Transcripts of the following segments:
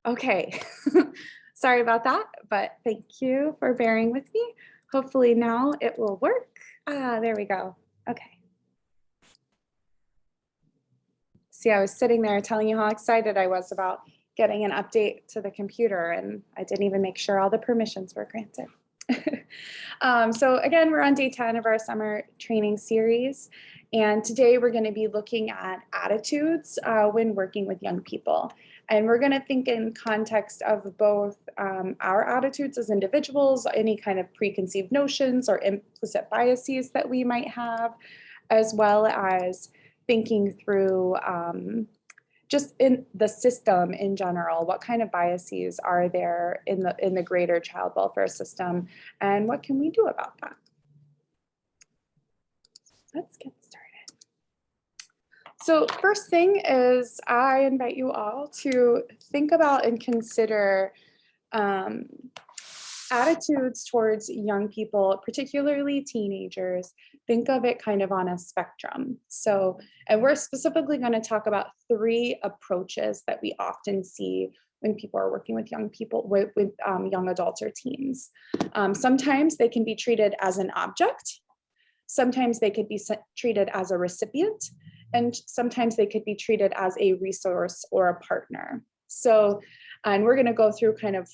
Okay, sorry about that, but thank you for bearing with me. Hopefully now it will work. There we go. Okay. See, I was sitting there telling you how excited I was about getting an update to the computer, and I didn't even make sure all the permissions were granted. So again, we're on day 10 of our summer training series, and today we're going to be looking at attitudes when working with young people. And we're going to think in context of both our attitudes as individuals, any kind of preconceived notions or implicit biases that we might have, as well as thinking through just in the system in general, what kind of biases are there in the greater child welfare system, and what can we do about that? Let's get started. So first thing is I invite you all to think about and consider attitudes towards young people, particularly teenagers. Think of it kind of on a spectrum. So, and we're specifically going to talk about 3 approaches that we often see when people are working with young people, with young adults or teens. Sometimes they can be treated as an object. Sometimes they could be treated as a recipient, and sometimes they could be treated as a resource or a partner. So, and we're going to go through kind of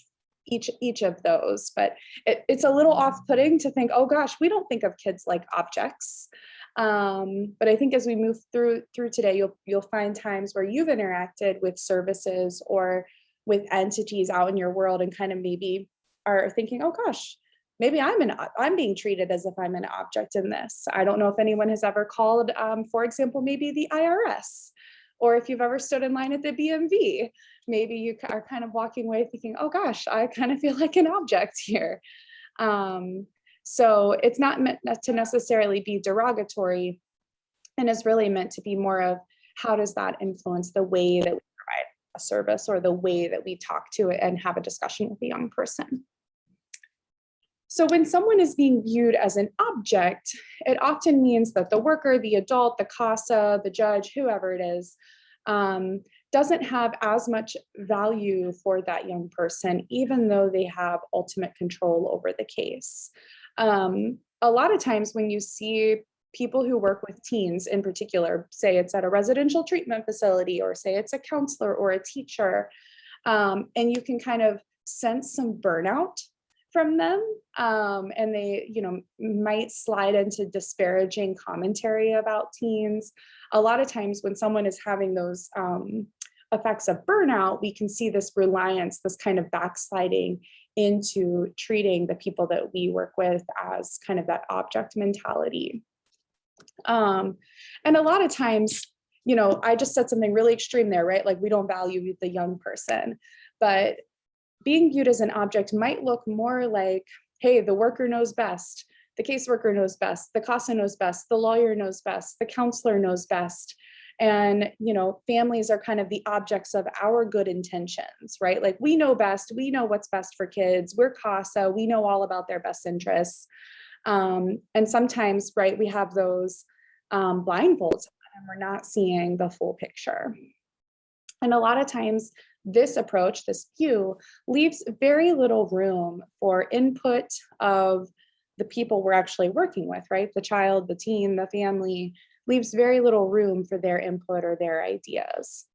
each of those, but it's a little off-putting to think, oh gosh, we don't think of kids like objects. But I think as we move through today, you'll find times where you've interacted with services or with entities out in your world and kind of maybe are thinking, oh gosh, maybe I'm being treated as if I'm an object in this. I don't know if anyone has ever called, for example, maybe the IRS, or if you've ever stood in line at the BMV. Maybe you are kind of walking away thinking, oh gosh, I kind of feel like an object here. So it's not meant to necessarily be derogatory, and is really meant to be more of how does that influence the way that we provide a service or the way that we talk to it and have a discussion with a young person. So when someone is being viewed as an object, it often means that the worker, the adult, the CASA, the judge, whoever it is, doesn't have as much value for that young person, even though they have ultimate control over the case. A lot of times when you see people who work with teens in particular, say it's at a residential treatment facility, or say it's a counselor or a teacher, and you can kind of sense some burnout from them, and they, might slide into disparaging commentary about teens. A lot of times when someone is having those effects of burnout, we can see this reliance, this kind of backsliding into treating the people that we work with as kind of that object mentality. And a lot of times, I just said something really extreme there, right? Like we don't value the young person, but being viewed as an object might look more like, hey, the worker knows best, the caseworker knows best, the CASA knows best, the lawyer knows best, the counselor knows best. And, families are kind of the objects of our good intentions, right? Like we know best, we know what's best for kids, we're CASA, we know all about their best interests. And sometimes, right, we have those blindfolds and we're not seeing the full picture. And a lot of times this approach, this view, leaves very little room for input of the people we're actually working with, right? The child, the teen, the family, leaves very little room for their input or their ideas.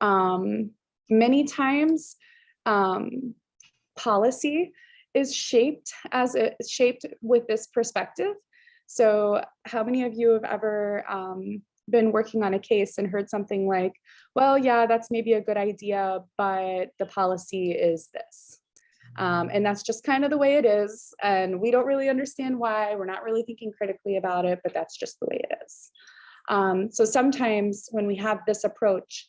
Many times, policy is shaped with this perspective. So how many of you have ever been working on a case and heard something like, well, yeah, that's maybe a good idea, but the policy is this. And that's just kind of the way it is. And we don't really understand why. We're not really thinking critically about it, but that's just the way it is. So sometimes when we have this approach,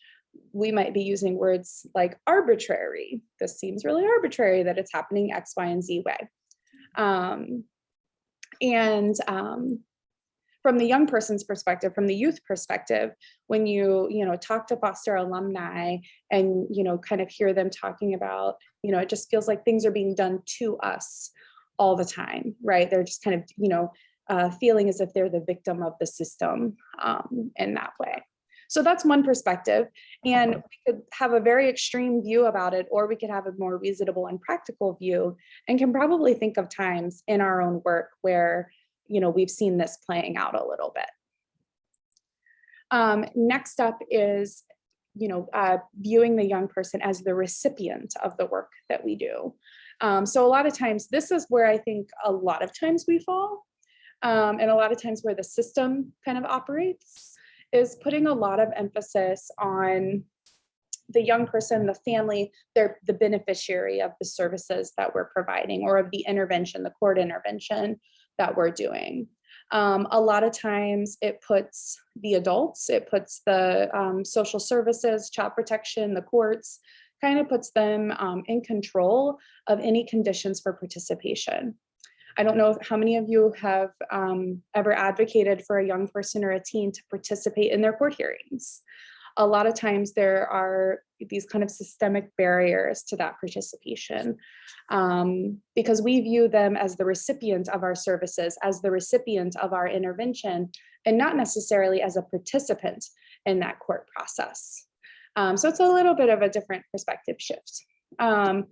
we might be using words like arbitrary. This seems really arbitrary that it's happening X, Y, and Z way. From the young person's perspective, from the youth perspective, when you talk to foster alumni and kind of hear them talking about, it just feels like things are being done to us all the time, right? They're just kind of feeling as if they're the victim of the system in that way. So that's one perspective. And we could have a very extreme view about it, or we could have a more reasonable and practical view, and can probably think of times in our own work where, we've seen this playing out a little bit. Next up is, viewing the young person as the recipient of the work that we do. So a lot of times, this is where I think a lot of times we fall, and a lot of times where the system kind of operates, is putting a lot of emphasis on the young person, the family, they're the beneficiary of the services that we're providing, or of the intervention, the court intervention that we're doing. A lot of times it puts the adults, it puts the social services, child protection, the courts, kind of puts them in control of any conditions for participation. I don't know how many of you have ever advocated for a young person or a teen to participate in their court hearings. A lot of times there are these kind of systemic barriers to that participation, because we view them as the recipient of our services, as the recipient of our intervention, and not necessarily as a participant in that court process. So it's a little bit of a different perspective shift. And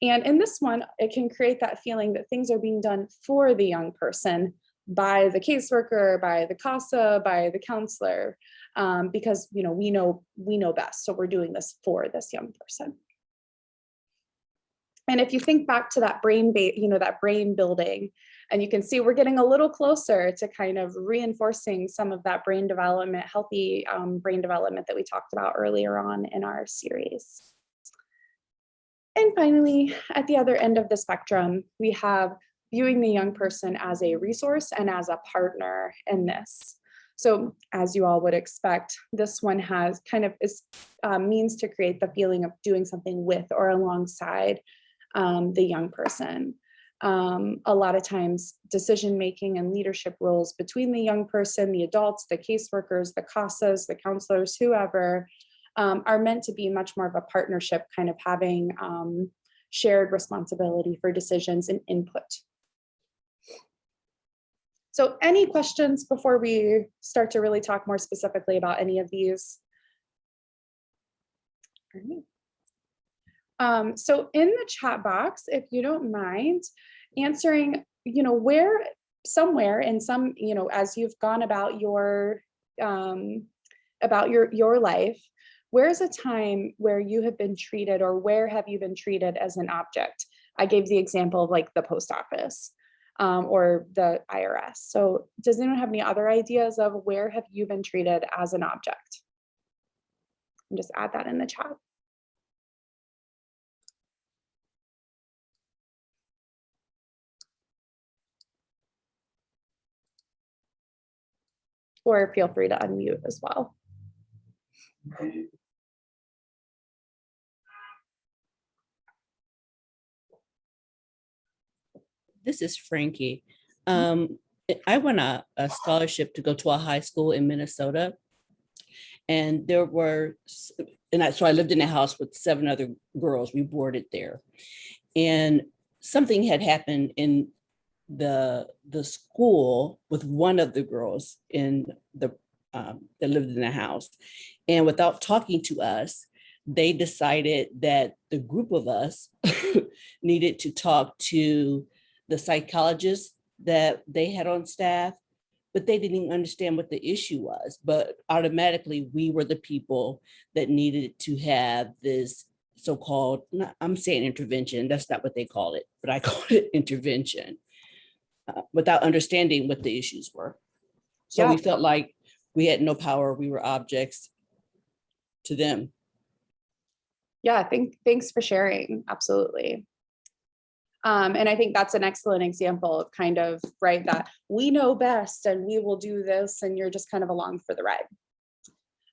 in this one, it can create that feeling that things are being done for the young person by the caseworker, by the CASA, by the counselor, because we know best. So we're doing this for this young person. And if you think back to that that brain building, and you can see we're getting a little closer to kind of reinforcing some of that brain development, healthy brain development that we talked about earlier on in our series. And finally, at the other end of the spectrum, we have viewing the young person as a resource and as a partner in this. So as you all would expect, this one has kind of means to create the feeling of doing something with or alongside the young person. A lot of times, decision-making and leadership roles between the young person, the adults, the caseworkers, the CASAs, the counselors, whoever, are meant to be much more of a partnership, kind of having shared responsibility for decisions and input. So any questions before we start to really talk more specifically about any of these? So in the chat box, if you don't mind answering, where somewhere in some, as you've gone about your life, where's a time where you have been treated, or where have you been treated as an object? I gave the example of like the post office or the IRS. So does anyone have any other ideas of where have you been treated as an object? And just add that in the chat. Or feel free to unmute as well. This is Frankie. I won a scholarship to go to a high school in Minnesota. And so I lived in a house with 7 other girls. We boarded there. And something had happened in the school with one of the girls that lived in the house. And without talking to us, they decided that the group of us needed to talk to the psychologist that they had on staff, but they didn't even understand what the issue was. But automatically, we were the people that needed to have this so-called, I'm saying intervention, that's not what they call it, but I call it intervention, without understanding what the issues were. So we felt like we had no power, we were objects to them. Yeah, thanks for sharing, absolutely. And I think that's an excellent example of kind of, right, that we know best and we will do this and you're just kind of along for the ride.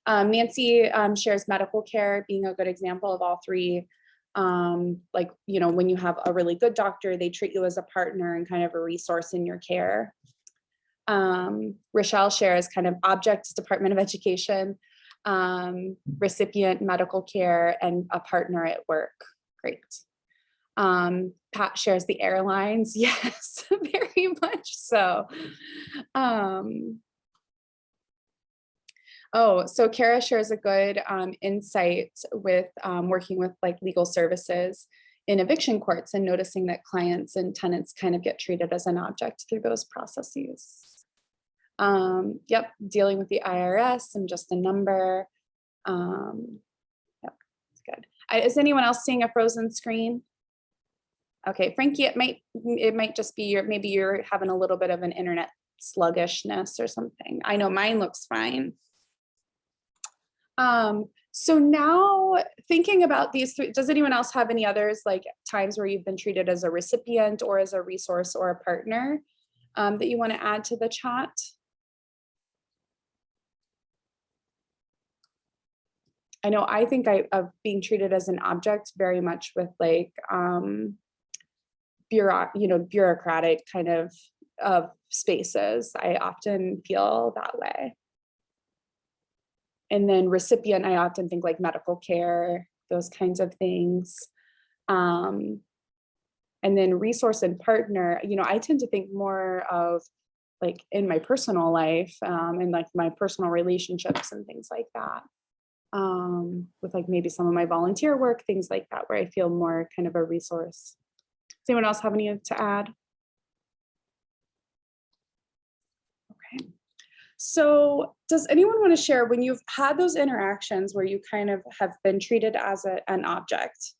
Nancy shares medical care being a good example of all three. Like, when you have a really good doctor, they treat you as a partner and kind of a resource in your care. Rochelle shares kind of object, Department of Education, recipient, medical care, and a partner at work. Great. Pat shares the airlines. Yes, very much so. Oh, so Kara shares a good insight with working with like legal services in eviction courts and noticing that clients and tenants kind of get treated as an object through those processes. Yep, dealing with the IRS and just a number. Yep, it's good. Is anyone else seeing a frozen screen? Okay, Frankie, it might just be maybe you're having a little bit of an internet sluggishness or something. I know mine looks fine. So now thinking about these three, does anyone else have any others, like times where you've been treated as a recipient or as a resource or a partner that you want to add to the chat? I know I think of being treated as an object very much with like bureaucratic kind of spaces. I often feel that way. And then recipient, I often think like medical care, those kinds of things. And then resource and partner, I tend to think more of like in my personal life and like my personal relationships and things like that. With like maybe some of my volunteer work, things like that, where I feel more kind of a resource. Does anyone else have any to add? Okay. So does anyone want to share when you've had those interactions where you kind of have been treated as an object?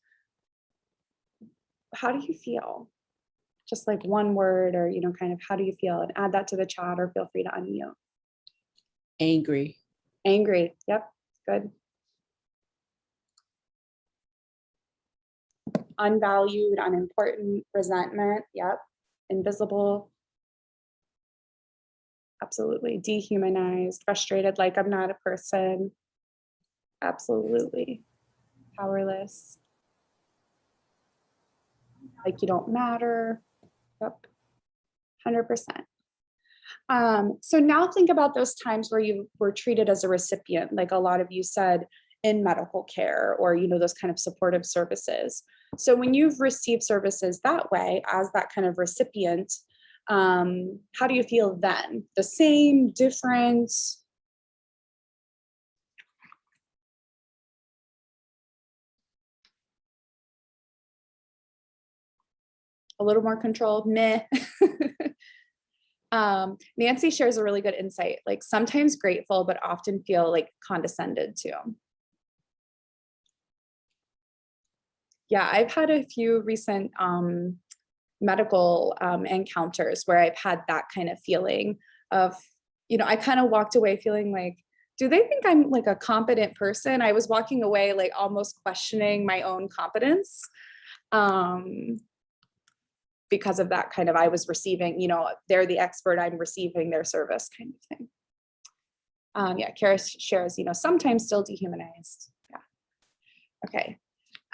How do you feel? Just like one word or, kind of how do you feel? And add that to the chat or feel free to unmute. Angry. Angry. Yep. Good. Unvalued, unimportant, resentment. Yep. Invisible. Absolutely. Dehumanized, frustrated, like I'm not a person. Absolutely. Powerless. Like you don't matter. Yep. 100%. So now think about those times where you were treated as a recipient, like a lot of you said in medical care or, those kind of supportive services. So when you've received services that way as that kind of recipient, how do you feel then? The same, different? A little more controlled? Meh. Nancy shares a really good insight, like sometimes grateful, but often feel like condescended to. Yeah, I've had a few recent medical encounters where I've had that kind of feeling of, I kind of walked away feeling like, do they think I'm like a competent person? I was walking away like almost questioning my own competence because of that kind of, I was receiving, they're the expert, I'm receiving their service kind of thing. Yeah, Kara shares, sometimes still dehumanized. Yeah. Okay.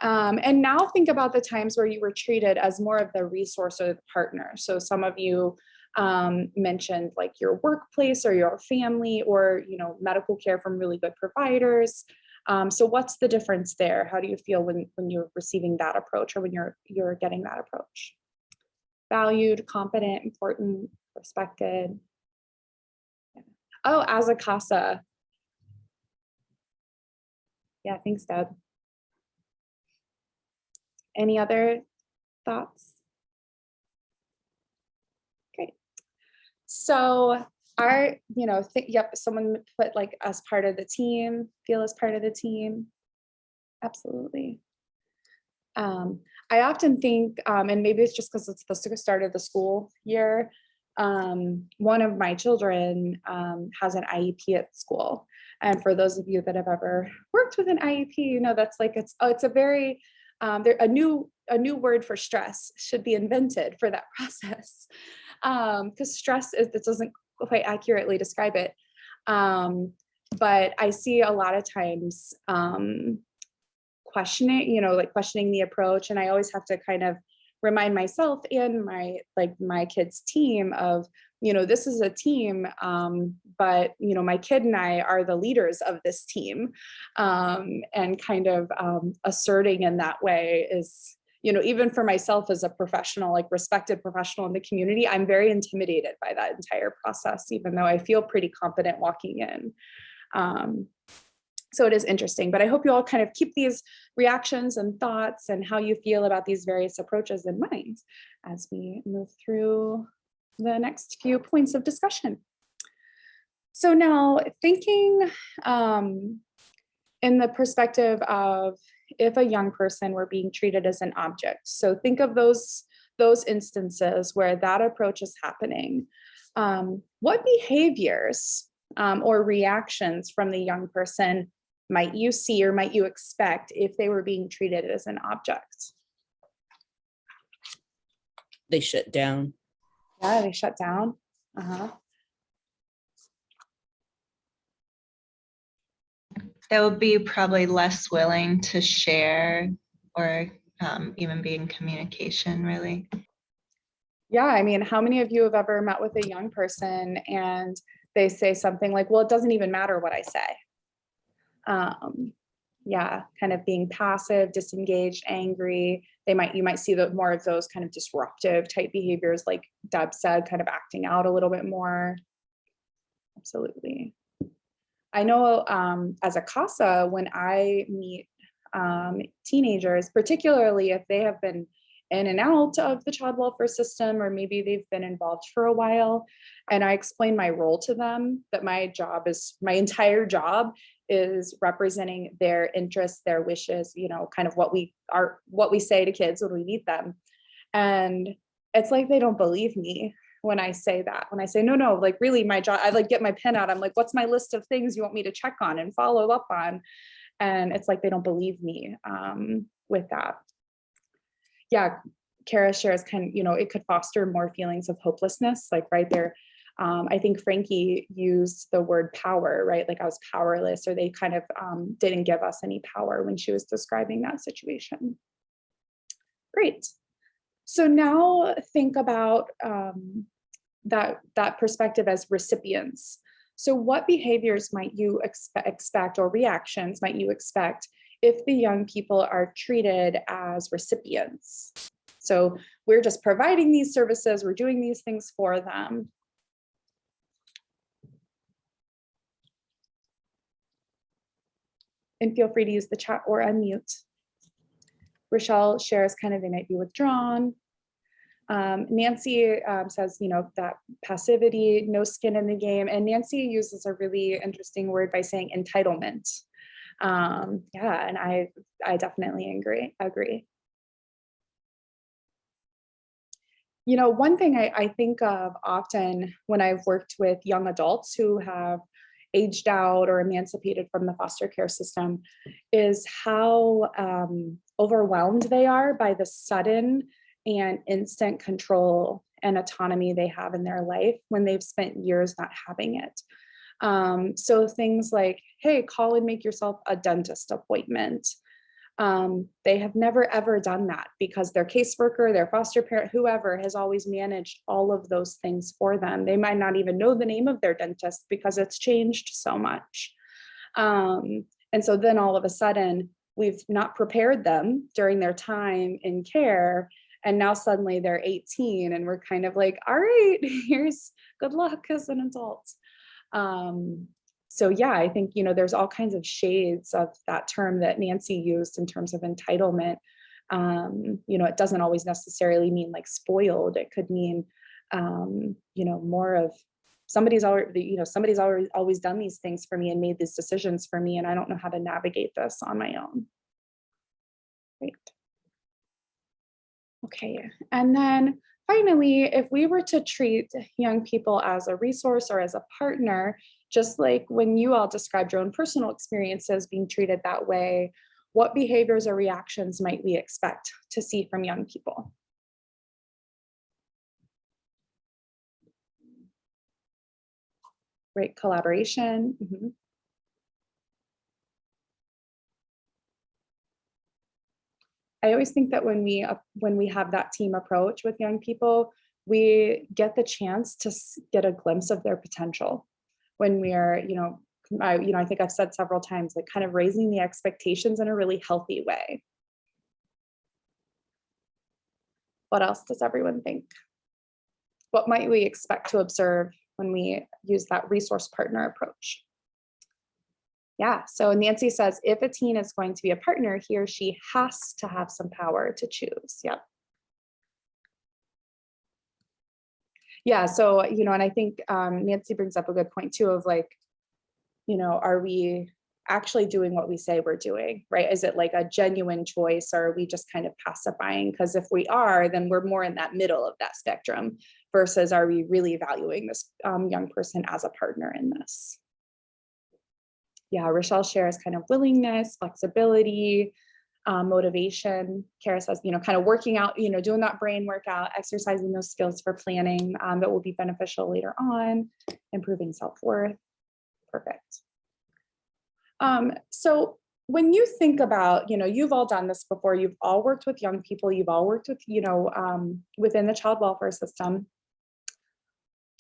And now think about the times where you were treated as more of the resource or the partner. So some of you mentioned like your workplace or your family or, medical care from really good providers. So what's the difference there? How do you feel when you're receiving that approach or when you're getting that approach? Valued, competent, important, respected. Yeah. Oh, as a CASA. Yeah, thanks, Deb. Any other thoughts? Great. So yep, someone put like as part of the team, feel as part of the team. Absolutely. I often think, and maybe it's just because it's the start of the school year, one of my children has an IEP at school. And for those of you that have ever worked with an IEP, that's like, it's a very, a new word for stress should be invented for that process. Because stress it doesn't quite accurately describe it. But I see a lot of times questioning, questioning the approach. And I always have to kind of remind myself and my kids' team of, this is a team, but, my kid and I are the leaders of this team. And kind of asserting in that way is, even for myself as a professional, like respected professional in the community, I'm very intimidated by that entire process, even though I feel pretty confident walking in. So it is interesting, but I hope you all kind of keep these reactions and thoughts and how you feel about these various approaches in mind as we move through the next few points of discussion. So now thinking in the perspective of if a young person were being treated as an object. So think of those instances where that approach is happening. What behaviors or reactions from the young person might you see or might you expect if they were being treated as an object? They shut down. Yeah, they shut down. Uh-huh. They would be probably less willing to share or even be in communication, really. Yeah, I mean, how many of you have ever met with a young person and they say something like, well, it doesn't even matter what I say. Yeah, kind of being passive, disengaged, angry. You might see more of those kind of disruptive type behaviors, like Deb said, kind of acting out a little bit more. Absolutely. I know as a CASA, when I meet teenagers, particularly if they have been in and out of the child welfare system, or maybe they've been involved for a while, and I explain my role to them, that my entire job is representing their interests, their wishes, kind of what we say to kids when we meet them. And it's like they don't believe me when I say that. When I say, no, like really my job, I like get my pen out. I'm like, what's my list of things you want me to check on and follow up on? And it's like they don't believe me with that. Yeah, Kara shares kind of, it could foster more feelings of hopelessness, like right there. I think Frankie used the word power, right? Like I was powerless, or they kind of didn't give us any power when she was describing that situation. Great. So now think about that perspective as recipients. So what behaviors might you expect or reactions might you expect if the young people are treated as recipients? So we're just providing these services, we're doing these things for them. And feel free to use the chat or unmute. Rochelle shares kind of they might be withdrawn. Nancy says, that passivity, no skin in the game. And Nancy uses a really interesting word by saying entitlement. Yeah, and I definitely agree. One thing I think of often when I've worked with young adults who have aged out or emancipated from the foster care system is how overwhelmed they are by the sudden and instant control and autonomy they have in their life when they've spent years not having it. So things like, hey, call and make yourself a dentist appointment. They have never ever done that because their caseworker, their foster parent, whoever has always managed all of those things for them. They might not even know the name of their dentist because it's changed so much. And so then all of a sudden we've not prepared them during their time in care. And now suddenly they're 18 and we're kind of like, all right, here's good luck as an adult. So yeah, I think, there's all kinds of shades of that term that Nancy used in terms of entitlement. It doesn't always necessarily mean like spoiled. It could mean, more of somebody's always done these things for me and made these decisions for me, and I don't know how to navigate this on my own. Great. Okay, and then finally, if we were to treat young people as a resource or as a partner, just like when you all described your own personal experiences being treated that way, what behaviors or reactions might we expect to see from young people? Great collaboration. Mm-hmm. I always think that when we have that team approach with young people, we get the chance to get a glimpse of their potential. When we are, I think I've said several times, like kind of raising the expectations in a really healthy way. What else does everyone think? What might we expect to observe when we use that resource partner approach? Yeah, so Nancy says, if a teen is going to be a partner, he or she has to have some power to choose. Yep. Yeah, so, and I think Nancy brings up a good point too of like, are we actually doing what we say we're doing, right? Is it like a genuine choice, or are we just kind of pacifying? Because if we are, then we're more in that middle of that spectrum versus are we really valuing this young person as a partner in this? Yeah, Rochelle shares kind of willingness, flexibility, motivation. Kara says, kind of working out, doing that brain workout, exercising those skills for planning that will be beneficial later on, improving self-worth. Perfect. So when you think about, you've all done this before, you've all worked with young people, you've all worked with, within the child welfare system.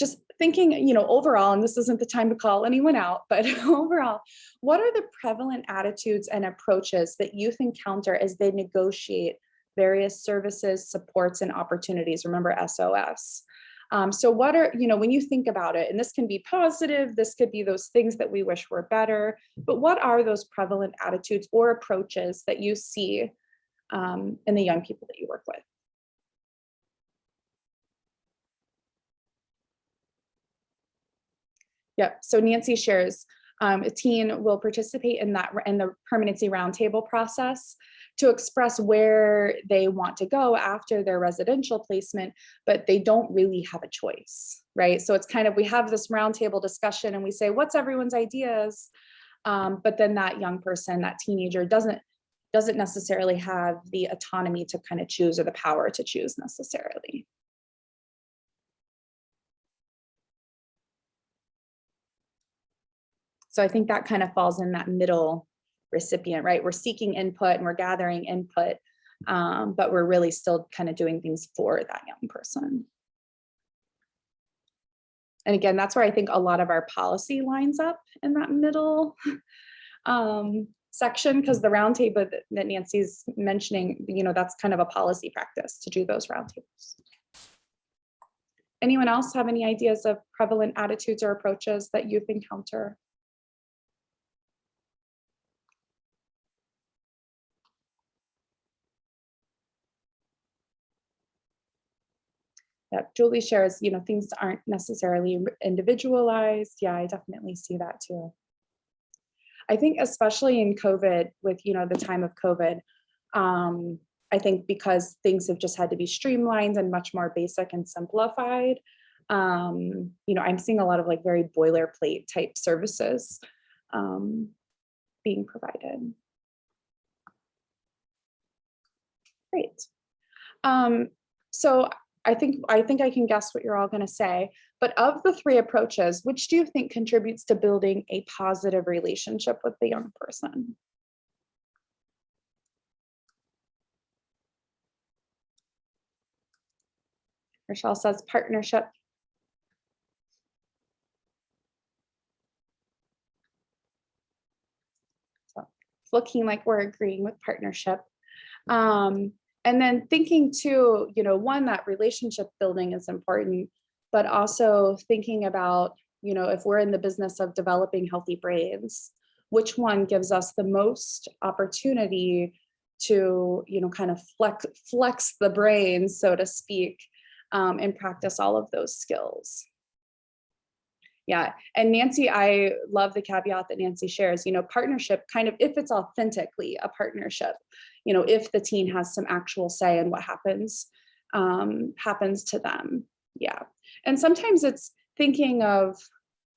Just thinking, overall, and this isn't the time to call anyone out, but overall, what are the prevalent attitudes and approaches that youth encounter as they negotiate various services, supports, and opportunities? Remember SOS. So what are, when you think about it, and this can be positive, this could be those things that we wish were better, but what are those prevalent attitudes or approaches that you see in the young people that you work with? Yep. So Nancy shares, a teen will participate in the permanency roundtable process to express where they want to go after their residential placement, but they don't really have a choice, right? So it's kind of, we have this roundtable discussion and we say, what's everyone's ideas? But then that young person, that teenager doesn't necessarily have the autonomy to kind of choose or the power to choose necessarily. So I think that kind of falls in that middle recipient, right? We're seeking input and we're gathering input, but we're really still kind of doing things for that young person. And again, that's where I think a lot of our policy lines up in that middle section, because the roundtable that Nancy's mentioning, that's kind of a policy practice to do those roundtables. Anyone else have any ideas of prevalent attitudes or approaches that you've encountered? Yeah, Julie shares, things aren't necessarily individualized. Yeah, I definitely see that too. I think especially in COVID, with the time of COVID, I think because things have just had to be streamlined and much more basic and simplified, I'm seeing a lot of like very boilerplate type services being provided. Great. So I think I can guess what you're all going to say, but of the three approaches, which do you think contributes to building a positive relationship with the young person? Rochelle says partnership. So it's looking like we're agreeing with partnership. And then thinking too, one, that relationship building is important, but also thinking about, if we're in the business of developing healthy brains, which one gives us the most opportunity to, kind of flex the brain, so to speak, and practice all of those skills. Yeah, and Nancy, I love the caveat that Nancy shares, partnership kind of, if it's authentically a partnership, if the teen has some actual say in what happens to them. Yeah, and sometimes it's thinking of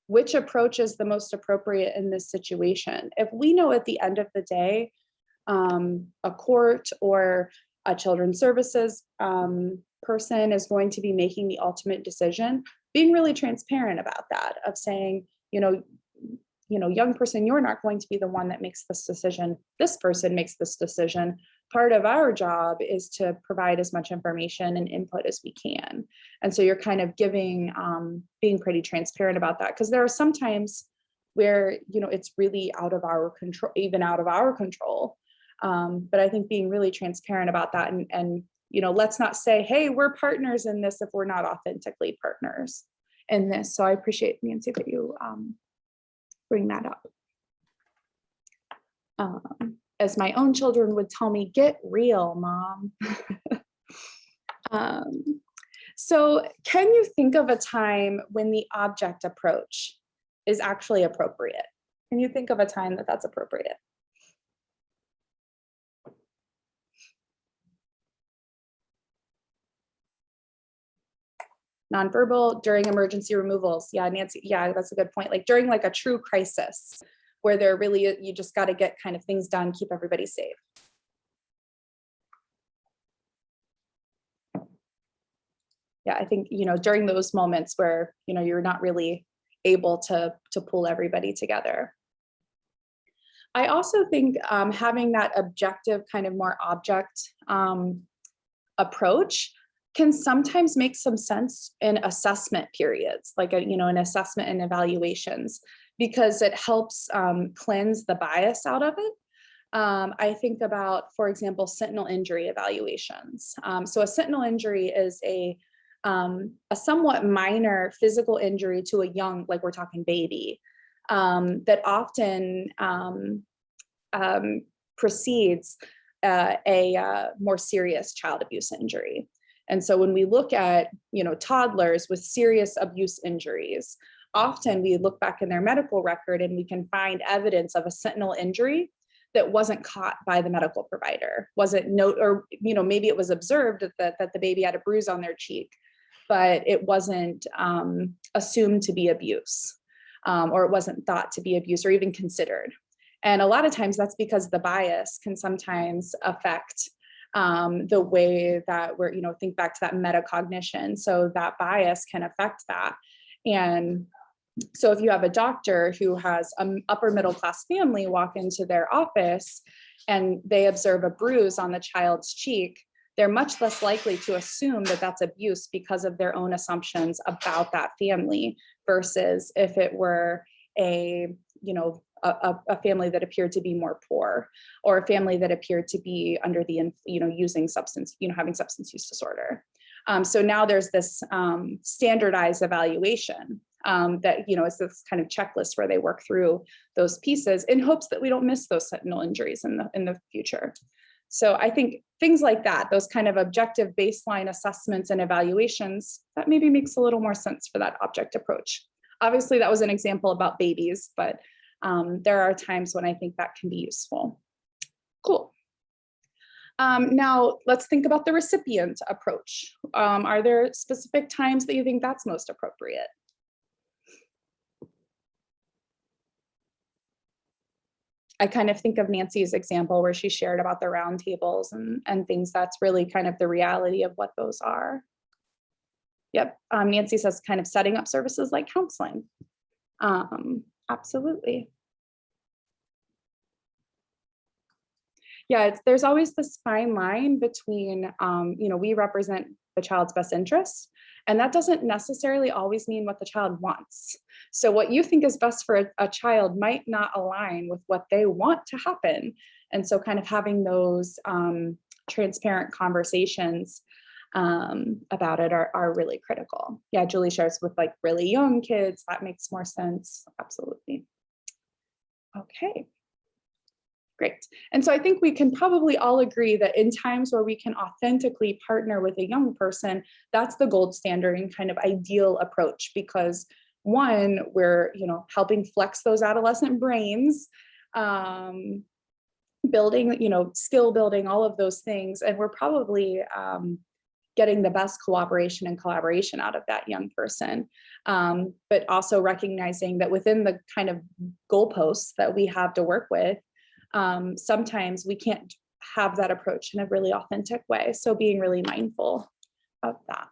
which approach is the most appropriate in this situation. If we know at the end of the day, a court or a children's services person is going to be making the ultimate decision, being really transparent about that, of saying, young person, you're not going to be the one that makes this decision. This person makes this decision. Part of our job is to provide as much information and input as we can. And so you're kind of giving, being pretty transparent about that, because there are some times where, it's really out of our control, even out of our control. But I think being really transparent about that and let's not say, hey, we're partners in this if we're not authentically partners in this. So I appreciate, Nancy, that you bring that up. As my own children would tell me, get real, mom. So can you think of a time when the object approach is actually appropriate? Can you think of a time that that's appropriate? Nonverbal during emergency removals. Yeah, Nancy, yeah, that's a good point. Like during like a true crisis where they're really, you just got to get kind of things done, keep everybody safe. Yeah, I think, during those moments where, you're not really able to pull everybody together. I also think having that objective kind of more object approach can sometimes make some sense in assessment periods, like, an assessment and evaluations, because it helps cleanse the bias out of it. I think about, for example, sentinel injury evaluations. So a sentinel injury is a somewhat minor physical injury to a young, like we're talking baby, that often precedes a more serious child abuse injury. And so when we look at, toddlers with serious abuse injuries, often we look back in their medical record and we can find evidence of a sentinel injury that wasn't caught by the medical provider, or maybe it was observed that the baby had a bruise on their cheek, but it wasn't assumed to be abuse, or it wasn't thought to be abuse or even considered. And a lot of times that's because the bias can sometimes affect the way that we're, think back to that metacognition. So that bias can affect that. And so if you have a doctor who has an upper middle class family walk into their office and they observe a bruise on the child's cheek, they're much less likely to assume that that's abuse because of their own assumptions about that family, versus if it were a family that appeared to be more poor, or a family that appeared to be under the, using substance, having substance use disorder. So now there's this standardized evaluation that, is this kind of checklist where they work through those pieces in hopes that we don't miss those sentinel injuries in the future. So I think things like that, those kind of objective baseline assessments and evaluations, that maybe makes a little more sense for that object approach. Obviously, that was an example about babies, but there are times when I think that can be useful. Cool. Now let's think about the recipient approach. Are there specific times that you think that's most appropriate? I kind of think of Nancy's example where she shared about the round tables and things. That's really kind of the reality of what those are. Yep, Nancy says kind of setting up services like counseling. Absolutely. Yeah, there's always this fine line between, we represent the child's best interests, and that doesn't necessarily always mean what the child wants. So what you think is best for a child might not align with what they want to happen. And so kind of having those transparent conversations about it are really critical. Yeah, Julie shares with like really young kids, that makes more sense. Absolutely. Okay. Great. And so I think we can probably all agree that in times where we can authentically partner with a young person, that's the gold standard and kind of ideal approach, because one, we're, helping flex those adolescent brains, building, skill building, all of those things. And we're probably getting the best cooperation and collaboration out of that young person. But also recognizing that within the kind of goalposts that we have to work with, sometimes we can't have that approach in a really authentic way. So being really mindful of that.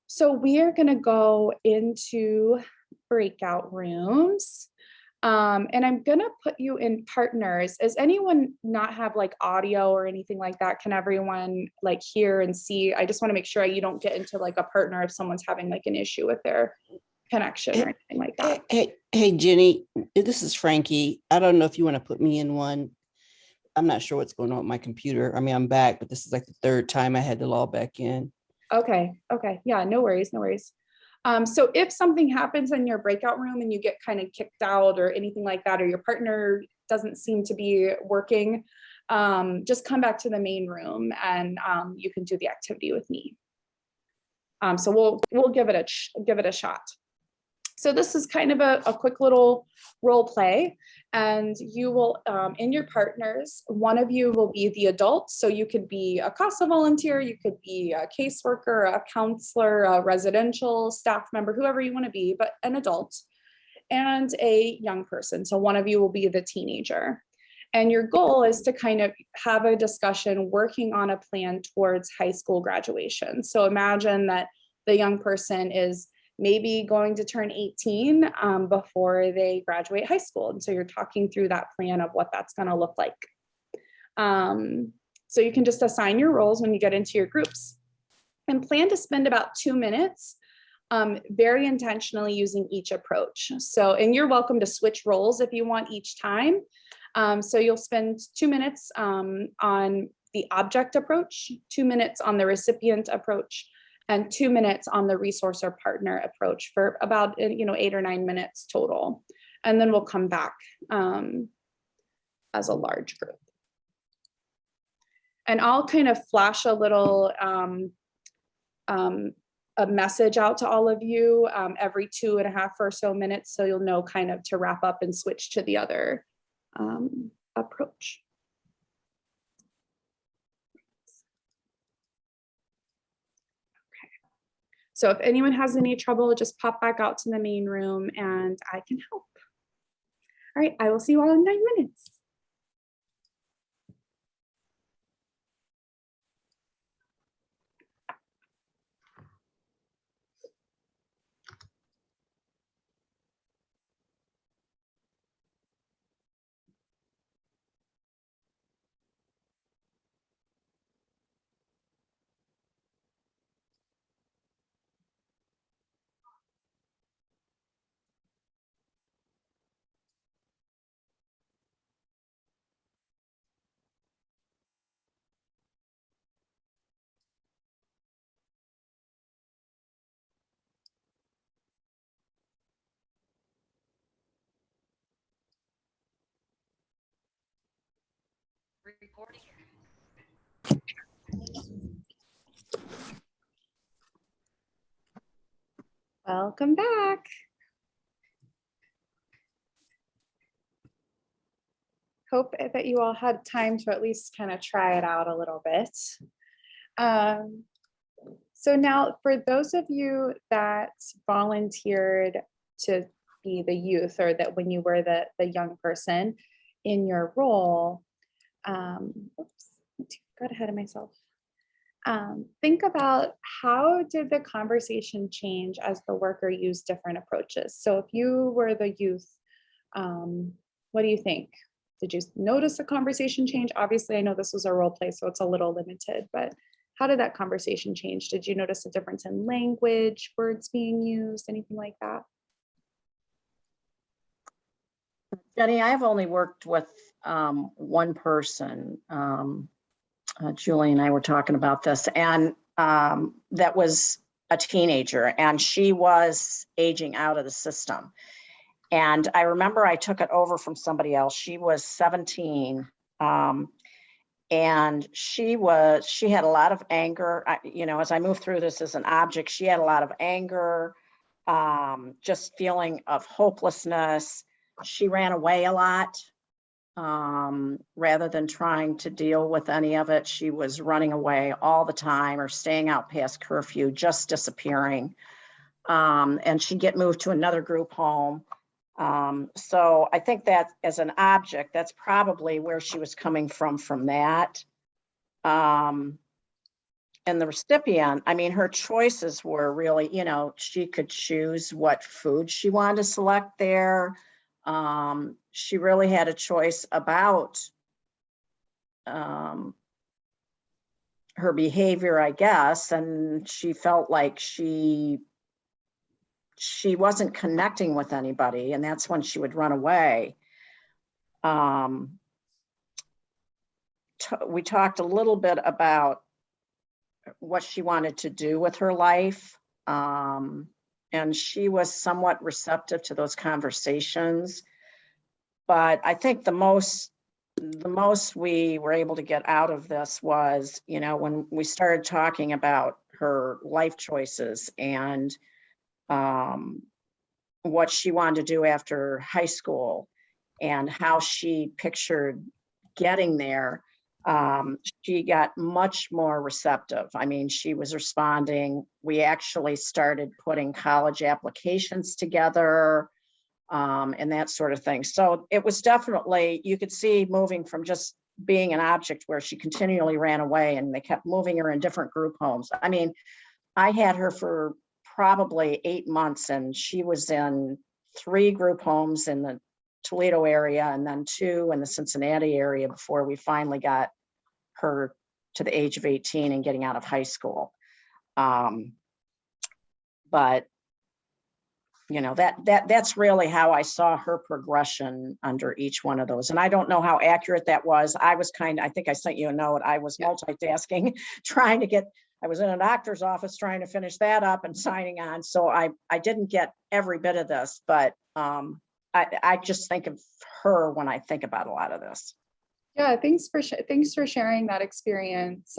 So we are going to go into breakout rooms. And I'm going to put you in partners. Does anyone not have like audio or anything like that? Can everyone like hear and see? I just want to make sure you don't get into like a partner if someone's having like an issue with their connection or anything like that. Hey, Jenny, this is Frankie. I don't know if you want to put me in one. I'm not sure what's going on with my computer. I mean, I'm back, but this is like the third time I had to log back in. Okay. Yeah, no worries. So if something happens in your breakout room and you get kind of kicked out or anything like that, or your partner doesn't seem to be working, just come back to the main room and you can do the activity with me. So we'll give it a shot. So this is kind of a quick little role play, and you will, in your partners, one of you will be the adult. So you could be a CASA volunteer, you could be a caseworker, a counselor, a residential staff member, whoever you want to be, but an adult, and a young person. So one of you will be the teenager. And your goal is to kind of have a discussion working on a plan towards high school graduation. So imagine that the young person is maybe going to turn 18 before they graduate high school. And so you're talking through that plan of what that's going to look like. So you can just assign your roles when you get into your groups and plan to spend about 2 minutes very intentionally using each approach. So, and you're welcome to switch roles if you want each time. So you'll spend 2 minutes on the object approach, 2 minutes on the recipient approach, and 2 minutes on the resource or partner approach for about 8 or 9 minutes total. And then we'll come back as a large group. And I'll kind of flash a little a message out to all of you every 2.5 or so minutes, so you'll know kind of to wrap up and switch to the other approach. Okay. So if anyone has any trouble, just pop back out to the main room and I can help. All right, I will see you all in 9 minutes. Recording. Welcome back. Hope that you all had time to at least kind of try it out a little bit. So now for those of you that volunteered to be the youth, or that when you were the young person in your role, oops, got ahead of myself. Think about, how did the conversation change as the worker used different approaches? So if you were the youth, what do you think? Did you notice a conversation change? Obviously, I know this was a role play, so it's a little limited, but how did that conversation change? Did you notice a difference in language, words being used, anything like that? Jenny, I've only worked with one person. Julie and I were talking about this, and that was a teenager, and she was aging out of the system. And I remember I took it over from somebody else. She was 17, and she had a lot of anger. As I moved through this as an object, she had a lot of anger, just feeling of hopelessness. She ran away a lot. Rather than trying to deal with any of it, she was running away all the time or staying out past curfew, just disappearing. And she'd get moved to another group home. So I think that as an object, that's probably where she was coming from that. And the recipient, I mean, her choices were really, she could choose what food she wanted to select there. She really had a choice about her behavior, I guess, and she felt like she wasn't connecting with anybody, and that's when she would run away. We talked a little bit about what she wanted to do with her life, and and she was somewhat receptive to those conversations. But I think the most we were able to get out of this was, when we started talking about her life choices and what she wanted to do after high school and how she pictured getting there, she got much more receptive. I mean, she was responding. We actually started putting college applications together, and that sort of thing. So it was definitely, you could see moving from just being an object where she continually ran away and they kept moving her in different group homes. I mean, I had her for probably 8 months and she was in 3 group homes in the Toledo area and then 2 in the Cincinnati area before we finally got her to the age of 18 and getting out of high school. But that's really how I saw her progression under each one of those. And I don't know how accurate that was. I think I sent you a note. I was multitasking, I was in a doctor's office trying to finish that up and signing on. So I didn't get every bit of this, but I just think of her when I think about a lot of this. Yeah, thanks for sharing that experience,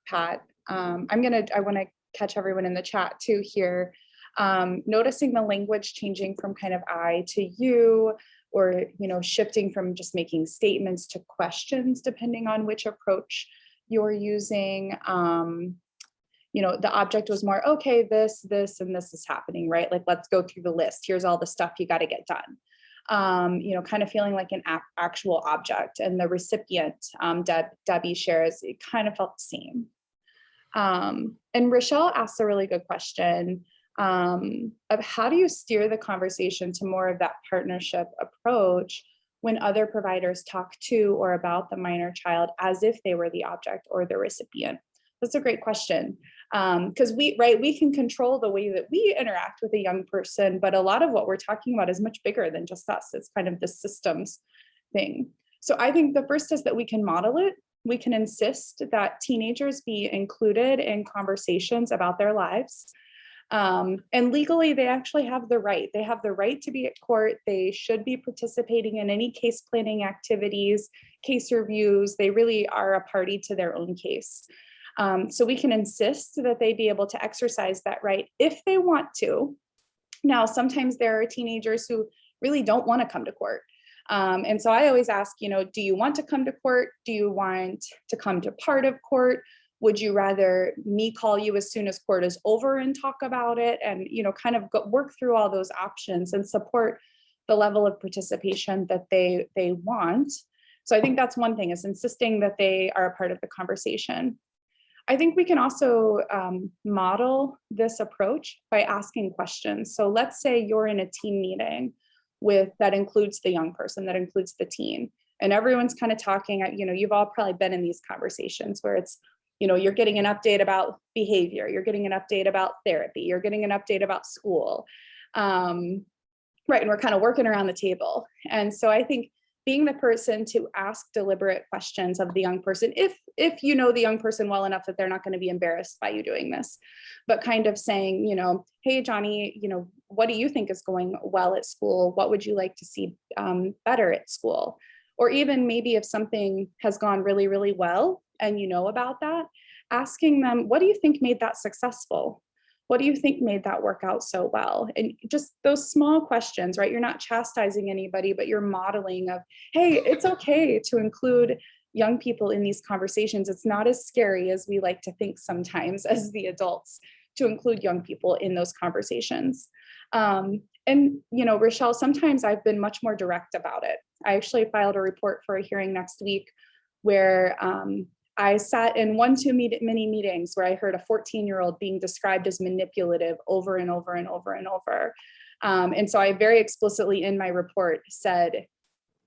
Pat. I want to catch everyone in the chat too here. Noticing the language changing from kind of I to you, or shifting from just making statements to questions depending on which approach you're using. The object was more, okay, this, and this is happening, right? Like, let's go through the list. Here's all the stuff you got to get done. Kind of feeling like an actual object. And the recipient, Debbie shares, it kind of felt the same. And Rochelle asked a really good question of how do you steer the conversation to more of that partnership approach when other providers talk to or about the minor child as if they were the object or the recipient? That's a great question. Because we can control the way that we interact with a young person, but a lot of what we're talking about is much bigger than just us. It's kind of the systems thing. So I think the first is that we can model it. We can insist that teenagers be included in conversations about their lives. And legally, they actually have the right. They have the right to be at court. They should be participating in any case planning activities, case reviews. They really are a party to their own case. So we can insist that they be able to exercise that right if they want to. Now, sometimes there are teenagers who really don't want to come to court. And so I always ask, do you want to come to court? Do you want to come to part of court? Would you rather me call you as soon as court is over and talk about it and, kind of work through all those options and support the level of participation that they want? So I think that's one thing, is insisting that they are a part of the conversation. I think we can also model this approach by asking questions. So let's say you're in a team meeting that includes the young person, that includes the teen, and everyone's kind of talking, you've all probably been in these conversations where it's, you're getting an update about behavior, you're getting an update about therapy, you're getting an update about school, right? And we're kind of working around the table. And so I think being the person to ask deliberate questions of the young person, if you know the young person well enough that they're not going to be embarrassed by you doing this, but kind of saying, hey, Johnny, what do you think is going well at school? What would you like to see better at school? Or even maybe if something has gone really, really well and you know about that, asking them, what do you think made that successful? What do you think made that work out so well? And just those small questions, right? You're not chastising anybody, but you're modeling of, hey, it's okay to include young people in these conversations. It's not as scary as we like to think sometimes as the adults to include young people in those conversations. And, Rochelle, sometimes I've been much more direct about it. I actually filed a report for a hearing next week where I sat in one too many meetings where I heard a 14-year-old being described as manipulative over and over and over and over. And so I very explicitly in my report said,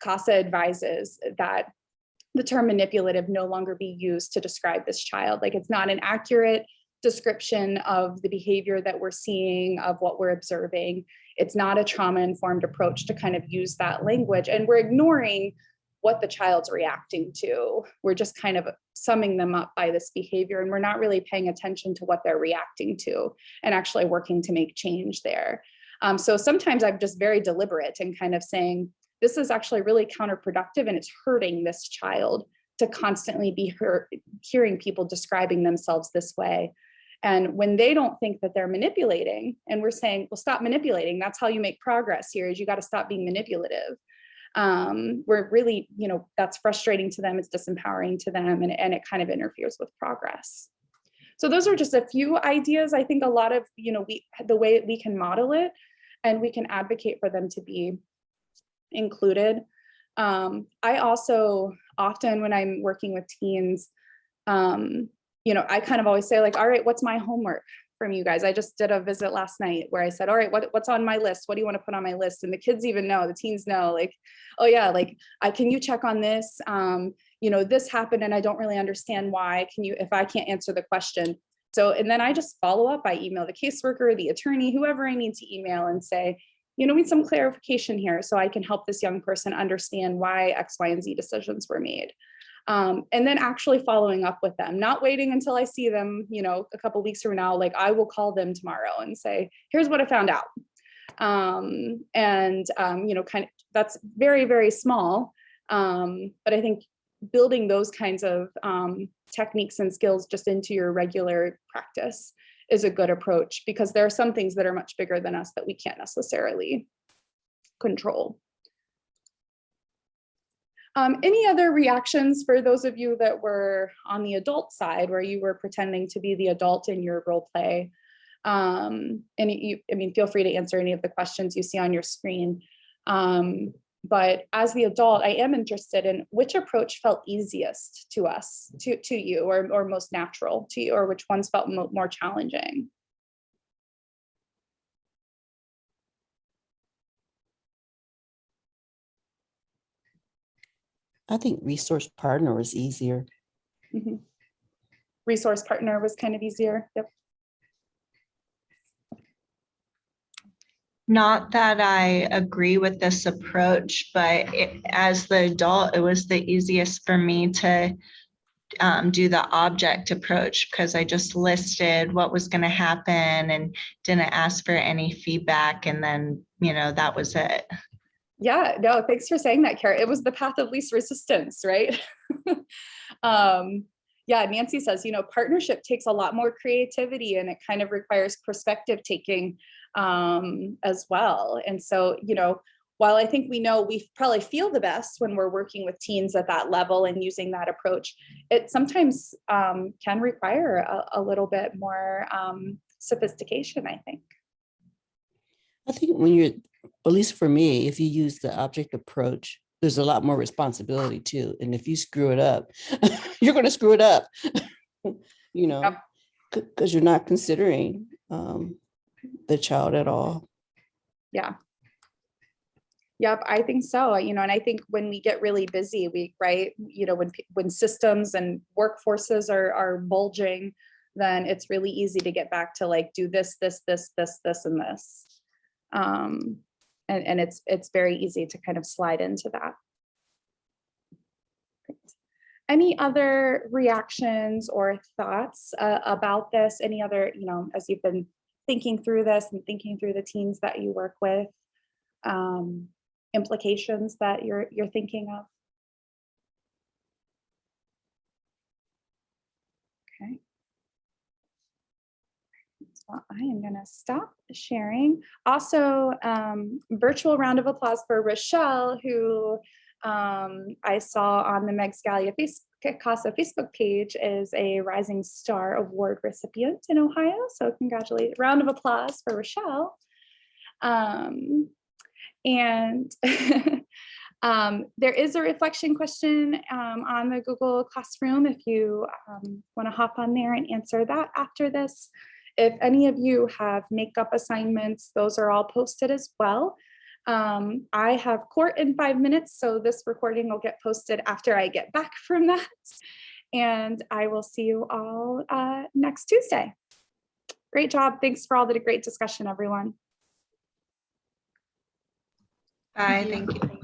CASA advises that the term manipulative no longer be used to describe this child. Like, it's not an accurate description of the behavior that we're seeing, of what we're observing. It's not a trauma-informed approach to kind of use that language. And we're ignoring what the child's reacting to. We're just kind of summing them up by this behavior, and we're not really paying attention to what they're reacting to and actually working to make change there. So sometimes I'm just very deliberate and kind of saying, this is actually really counterproductive and it's hurting this child to constantly be hearing people describing themselves this way. And when they don't think that they're manipulating, and we're saying, well, stop manipulating. That's how you make progress here, is you got to stop being manipulative. We're really, that's frustrating to them. It's disempowering to them, and it kind of interferes with progress. So those are just a few ideas. I think a lot of, the way we can model it and we can advocate for them to be included. I also often, when I'm working with teens, I kind of always say, like, all right, what's my homework from you guys? I just did a visit last night where I said, all right, what's on my list? What do you want to put on my list? And the kids even know, the teens know, like, oh yeah, like, can you check on this? This happened and I don't really understand why. If I can't answer the question. So, and then I just follow up. I email the caseworker, the attorney, whoever I need to email, and say, we need some clarification here so I can help this young person understand why X, Y, and Z decisions were made. And then actually following up with them, not waiting until I see them, a couple weeks from now. Like, I will call them tomorrow and say, here's what I found out. Kind of, that's very, very small. But I think building those kinds of techniques and skills just into your regular practice is a good approach, because there are some things that are much bigger than us that we can't necessarily control. Any other reactions for those of you that were on the adult side, where you were pretending to be the adult in your role play? Feel free to answer any of the questions you see on your screen. But as the adult, I am interested in which approach felt easiest to us, to you, or most natural to you, or which ones felt more challenging. I think resource partner was easier. Mm-hmm. Resource partner was kind of easier. Yep. Not that I agree with this approach, but as the adult, it was the easiest for me to do the object approach, because I just listed what was going to happen and didn't ask for any feedback. And then, that was it. Yeah, no, thanks for saying that, Kara. It was the path of least resistance, right? Yeah, Nancy says, partnership takes a lot more creativity, and it kind of requires perspective taking as well. And so, while I think we probably feel the best when we're working with teens at that level and using that approach, it sometimes can require a little bit more sophistication, I think. I think when you're, at least for me, if you use the object approach, there's a lot more responsibility too. And if you screw it up, you're going to screw it up, because you're not considering the child at all. Yeah. Yep, I think so. And I think when we get really busy, when systems and workforces are bulging, then it's really easy to get back to like, do this, and this. And it's very easy to kind of slide into that. Great. Any other reactions or thoughts about this? Any other, as you've been thinking through this and thinking through the teens that you work with, implications that you're thinking of? Okay. Well, I am going to stop sharing. Also, virtual round of applause for Rochelle, who I saw on the Meg Scalia Casa Facebook page is a Rising Star Award recipient in Ohio. So congratulations, round of applause for Rochelle. And there is a reflection question on the Google Classroom if you want to hop on there and answer that after this. If any of you have makeup assignments, those are all posted as well. I have court in 5 minutes, so this recording will get posted after I get back from that. And I will see you all next Tuesday. Great job. Thanks for all the great discussion, everyone. Bye. Thank you.